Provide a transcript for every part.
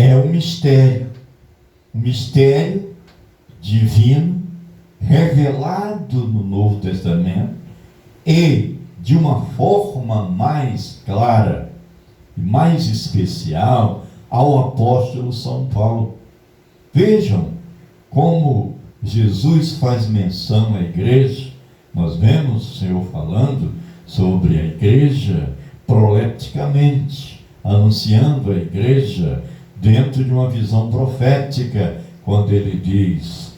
é um mistério divino, revelado no Novo Testamento, e de uma forma mais clara e mais especial ao apóstolo São Paulo. Vejam como Jesus faz menção à igreja. Nós vemos o Senhor falando sobre a igreja prolepticamente, anunciando a igreja dentro de uma visão profética, quando ele diz: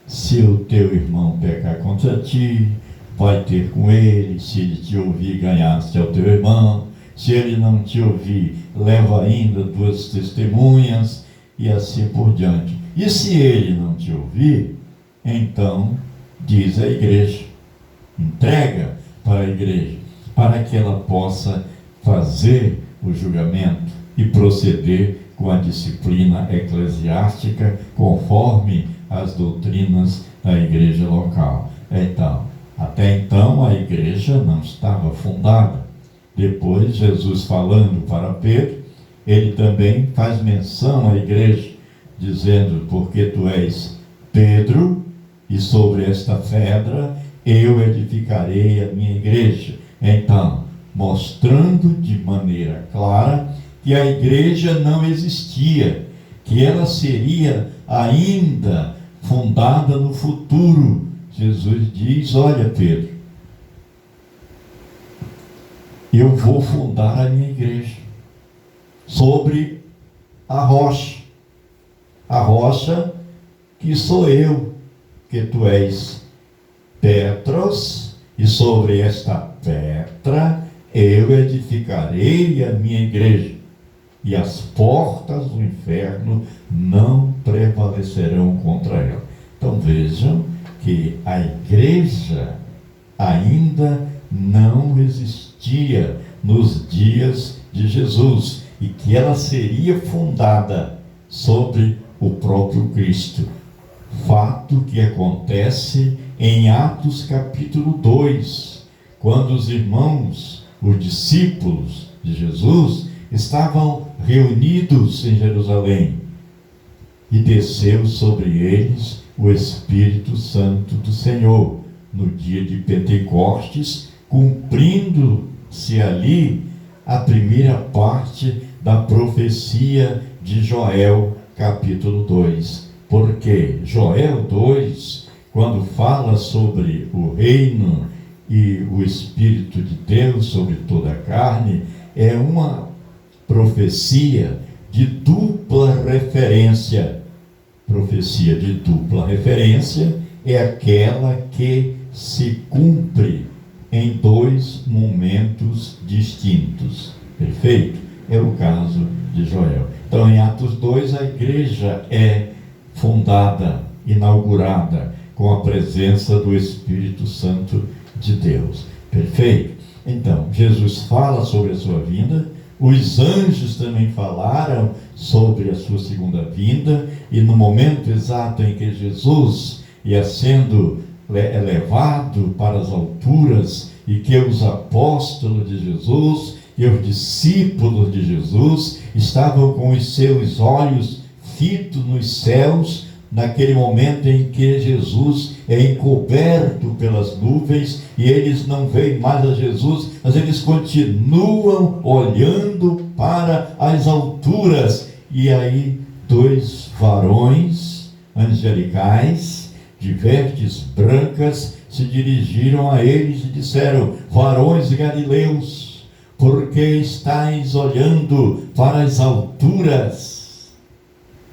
se o teu irmão pecar contra ti, vai ter com ele. Se ele te ouvir, ganhaste ao teu irmão. Se ele não te ouvir, leva ainda 2 testemunhas, e assim por diante. E se ele não te ouvir, então diz a igreja, entrega para a igreja, para que ela possa fazer o julgamento e proceder com a disciplina eclesiástica, conforme as doutrinas da igreja local. Então, até então a igreja não estava fundada. Depois, Jesus falando para Pedro, ele também faz menção à igreja, dizendo: porque tu és Pedro, e sobre esta pedra eu edificarei a minha igreja. Então, mostrando de maneira clara que a igreja não existia, que ela seria ainda fundada no futuro. Jesus diz: olha, Pedro, eu vou fundar a minha igreja sobre a rocha que sou eu, que tu és Petros, e sobre esta pedra eu edificarei a minha igreja, e as portas do inferno não prevalecerão contra ela. Então vejam que a igreja ainda não existia nos dias de Jesus, e que ela seria fundada sobre o próprio Cristo. Fato que acontece em Atos capítulo 2, quando os irmãos, os discípulos de Jesus, estavam reunidos em Jerusalém, e desceu sobre eles o Espírito Santo do Senhor, no dia de Pentecostes, cumprindo-se ali a primeira parte da profecia de Joel, capítulo 2. Porque Joel 2, quando fala sobre o reino e o Espírito de Deus sobre toda a carne, é uma profecia de dupla referência. Profecia de dupla referência é aquela que se cumpre em 2 momentos distintos. Perfeito? É o caso de Joel. Então, em Atos 2, a igreja é fundada, inaugurada, com a presença do Espírito Santo de Deus. Perfeito? Então, Jesus fala sobre a sua vinda, os anjos também falaram sobre a sua segunda vinda, e no momento exato em que Jesus ia sendo elevado para as alturas, e que os apóstolos de Jesus e os discípulos de Jesus estavam com os seus olhos fitos nos céus, naquele momento em que Jesus é encoberto pelas nuvens, e eles não veem mais a Jesus, mas eles continuam olhando para as alturas. E aí 2 varões angelicais de vestes brancas se dirigiram a eles e disseram: varões galileus, por que estáis olhando para as alturas?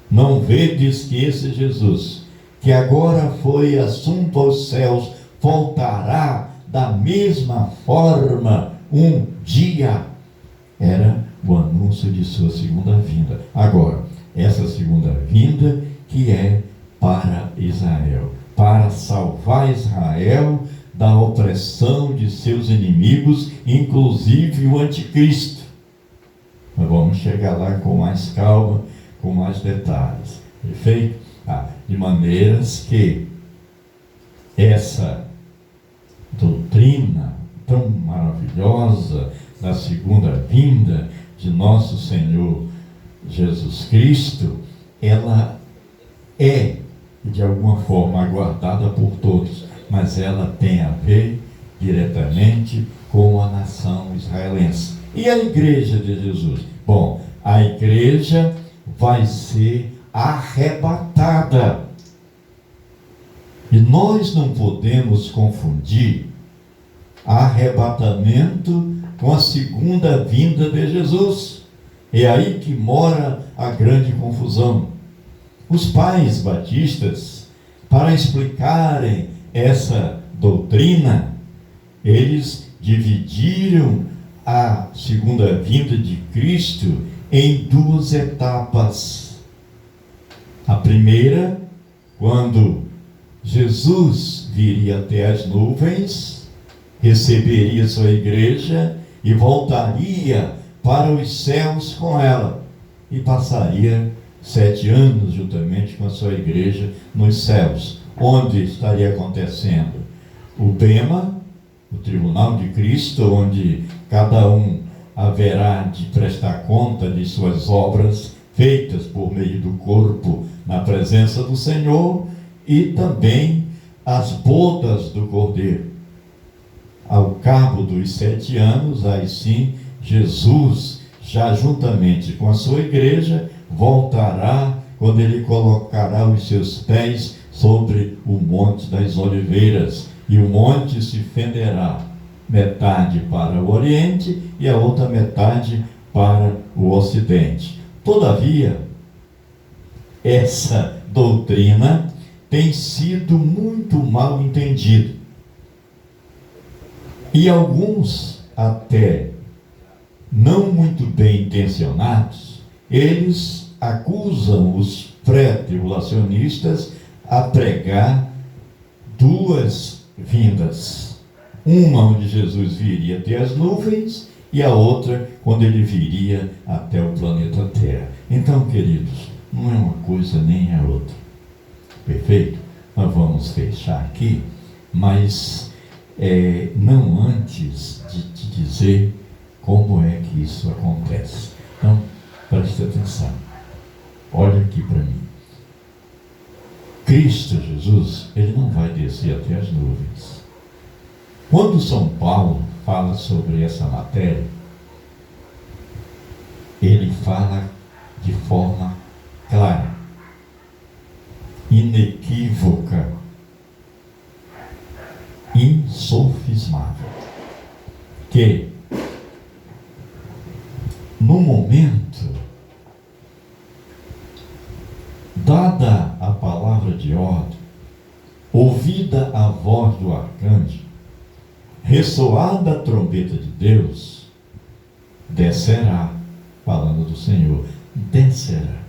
Não vedes que esse Jesus, que agora foi assunto aos céus, voltará da mesma forma um dia? Era o anúncio de sua segunda vinda. Agora, essa segunda vinda que é para Israel, para salvar Israel da opressão de seus inimigos, inclusive o anticristo. Mas vamos chegar lá com mais calma, com mais detalhes. Perfeito? De maneiras que essa doutrina tão maravilhosa da segunda vinda de nosso Senhor Jesus Cristo, ela é, de alguma forma, aguardada por todos, mas ela tem a ver diretamente com a nação israelense. E a igreja de Jesus? Bom, a igreja vai ser arrebatada. E nós não podemos confundir arrebatamento com a segunda vinda de Jesus. É aí que mora a grande confusão. Os pais batistas, para explicarem essa doutrina, eles dividiram a segunda vinda de Cristo em duas etapas. A primeira, quando Jesus viria até as nuvens, receberia sua igreja e voltaria para os céus com ela, e passaria 7 anos juntamente com a sua igreja nos céus, onde estaria acontecendo o bema, o tribunal de Cristo, onde cada um haverá de prestar conta de suas obras feitas por meio do corpo na presença do Senhor, e também as bodas do Cordeiro. Ao cabo dos 7 anos, aí sim, Jesus, já juntamente com a sua igreja, voltará quando ele colocará os seus pés sobre o Monte das Oliveiras, e o monte se fenderá, metade para o oriente e a outra metade para o ocidente. Todavia, essa doutrina tem sido muito mal entendida. E alguns, até não muito bem intencionados, eles acusam os pré-tribulacionistas a pregar duas vindas. Uma onde Jesus viria até as nuvens e a outra quando ele viria até o planeta Terra. Então, queridos, não é uma coisa nem a outra. Perfeito? Nós vamos fechar aqui, mas não antes de te dizer como é que isso acontece. Então, preste atenção. Olha aqui para mim. Cristo Jesus, ele não vai descer até as nuvens. Quando São Paulo fala sobre essa matéria, ele fala de forma clara, inequívoca, insofismável, que no momento, dada a palavra de ordem, ouvida a voz do arcanjo, ressoada a trombeta de Deus, descerá, falando do Senhor, descerá.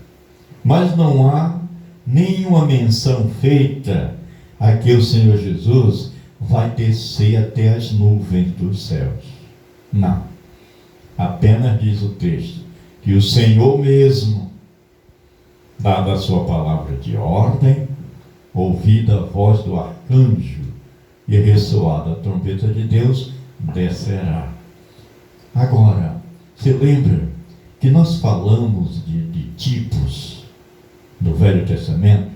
Mas não há nenhuma menção feita a que o Senhor Jesus vai descer até as nuvens dos céus. Não. Apenas diz o texto que o Senhor mesmo, dada a sua palavra de ordem, ouvida a voz do arcanjo e ressoada a trombeta de Deus, descerá. Agora, você lembra que nós falamos de tipos no Velho Testamento,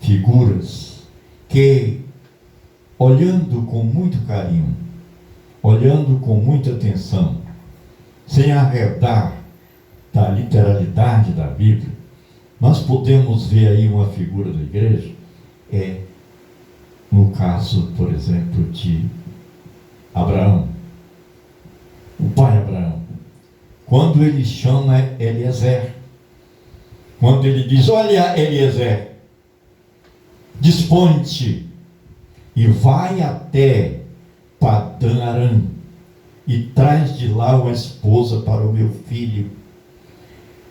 figuras que, olhando com muito carinho, olhando com muita atenção, sem arredar da literalidade da Bíblia, nós podemos ver aí uma figura da igreja, no caso, por exemplo, de Abraão, o pai Abraão, quando ele chama Eliezer, quando ele diz: olha, Eliezer, dispõe-te e vai até Padã Arã e traz de lá uma esposa para o meu filho.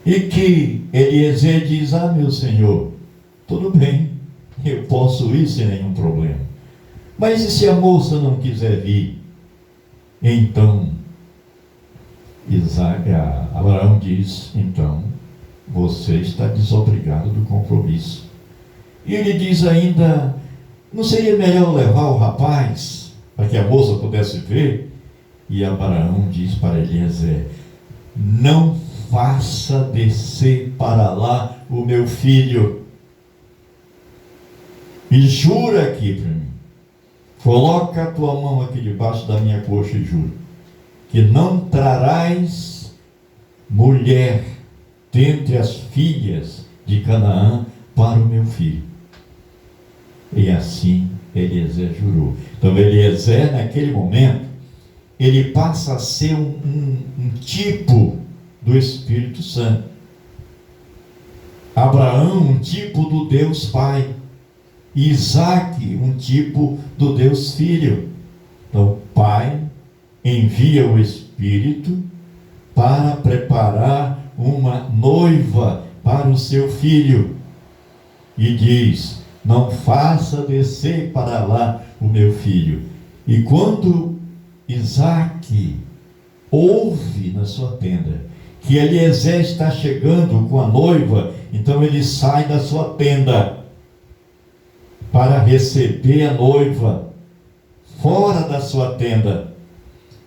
E que Eliezer diz: ah, meu senhor, tudo bem, eu posso ir sem nenhum problema. Mas e se a moça não quiser vir? Então, Abraão diz: então, você está desobrigado do compromisso. E ele diz ainda: não seria melhor levar o rapaz para que a moça pudesse ver? E Abraão diz para Eliezer: não faça descer para lá o meu filho. E jura aqui para mim. Coloca a tua mão aqui debaixo da minha coxa e jura que não trarás mulher dentre as filhas de Canaã para o meu filho. E assim Eliezer jurou. Então Eliezer, naquele momento, ele passa a ser um tipo do Espírito Santo. Abraão, um tipo do Deus Pai. Isaac, um tipo do Deus Filho. Então o Pai envia o Espírito para preparar uma noiva para o seu filho. E diz: não faça descer para lá o meu filho. E quando Isaac ouve na sua tenda que Eliezer está chegando com a noiva, então ele sai da sua tenda para receber a noiva fora da sua tenda.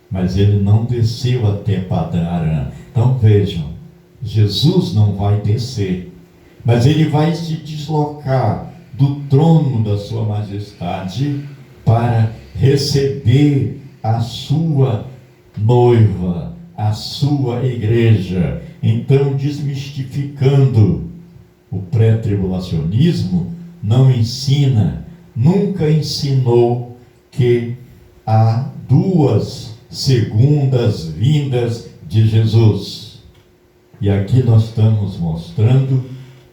Mas ele não desceu até Padã Arã. Então vejam, Jesus não vai descer, mas ele vai se deslocar do trono da sua majestade para receber a sua noiva, a sua igreja. Então, desmistificando o pré-tribulacionismo, não ensina, nunca ensinou que há duas segundas vindas de Jesus. E aqui nós estamos mostrando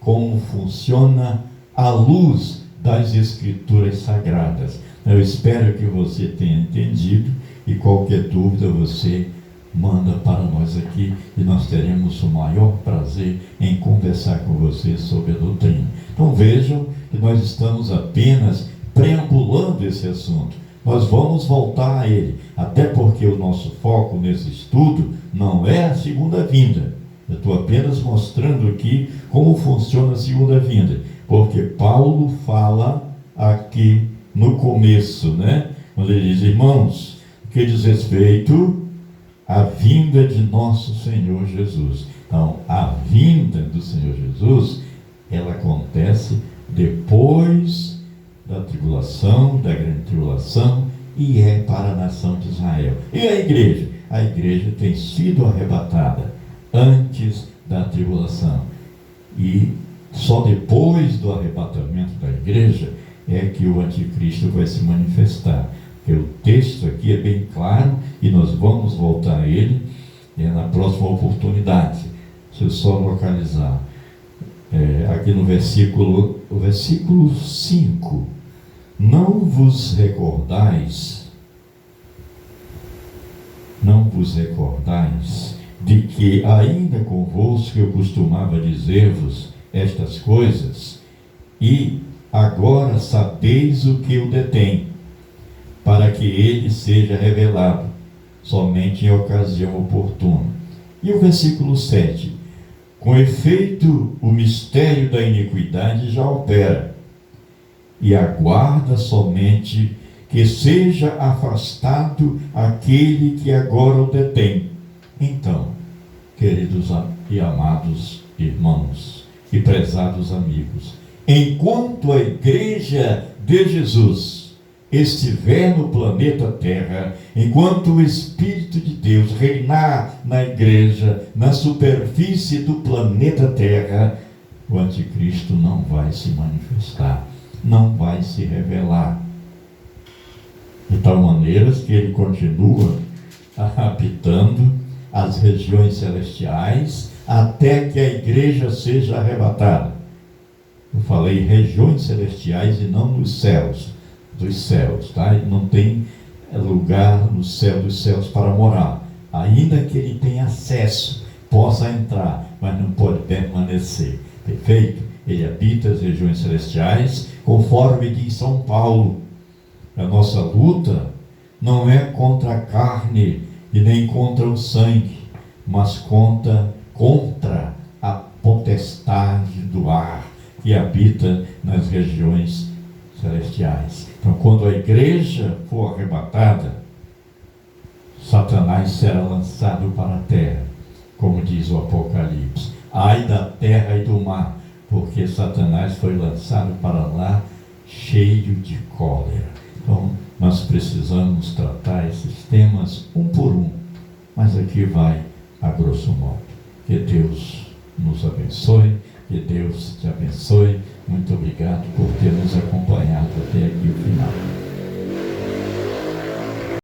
como funciona a luz das Escrituras Sagradas. Eu espero que você tenha entendido, e qualquer dúvida você manda para nós aqui, e nós teremos o maior prazer em conversar com você sobre a doutrina. Então vejam que nós estamos apenas preambulando esse assunto. Nós vamos voltar a ele, até porque o nosso foco nesse estudo não é a segunda vinda. Eu estou apenas mostrando aqui como funciona a segunda vinda, porque Paulo fala aqui no começo, quando ele diz: irmãos, que diz respeito à vinda de nosso Senhor Jesus. Então, a vinda do Senhor Jesus, ela acontece depois da tribulação, da grande tribulação, e é para a nação de Israel. E a igreja? A igreja tem sido arrebatada antes da tribulação. E só depois do arrebatamento da igreja é que o anticristo vai se manifestar. Porque o texto aqui é bem claro, e nós vamos voltar a ele na próxima oportunidade. Deixa eu só localizar. Aqui no versículo 5: não vos recordais de que ainda convosco eu costumava dizer-vos estas coisas, e agora sabeis o que o detém, para que ele seja revelado somente em ocasião oportuna. E o versículo 7: com efeito, o mistério da iniquidade já opera, e aguarda somente que seja afastado aquele que agora o detém. Então, queridos e amados irmãos e prezados amigos, enquanto a igreja de Jesus estiver no planeta Terra, enquanto o Espírito de Deus reinar na igreja, na superfície do planeta Terra, o anticristo não vai se manifestar, não vai se revelar, de tal maneira que ele continua habitando as regiões celestiais até que a igreja seja arrebatada. Eu falei regiões celestiais e não nos céus, dos céus, tá? Ele não tem lugar no céu dos céus para morar, ainda que ele tenha acesso, possa entrar, mas não pode permanecer. Perfeito? Ele habita as regiões celestiais, conforme diz São Paulo. A nossa luta não é contra a carne e nem contra o sangue, mas contra a potestade do ar que habita nas regiões celestiais. Então, quando a igreja for arrebatada, Satanás será lançado para a terra, como diz o Apocalipse. Ai da terra e do mar, porque Satanás foi lançado para lá cheio de cólera. Então, nós precisamos tratar esses temas um por um, mas aqui vai a grosso modo. Que Deus nos abençoe, que Deus te abençoe. Muito obrigado por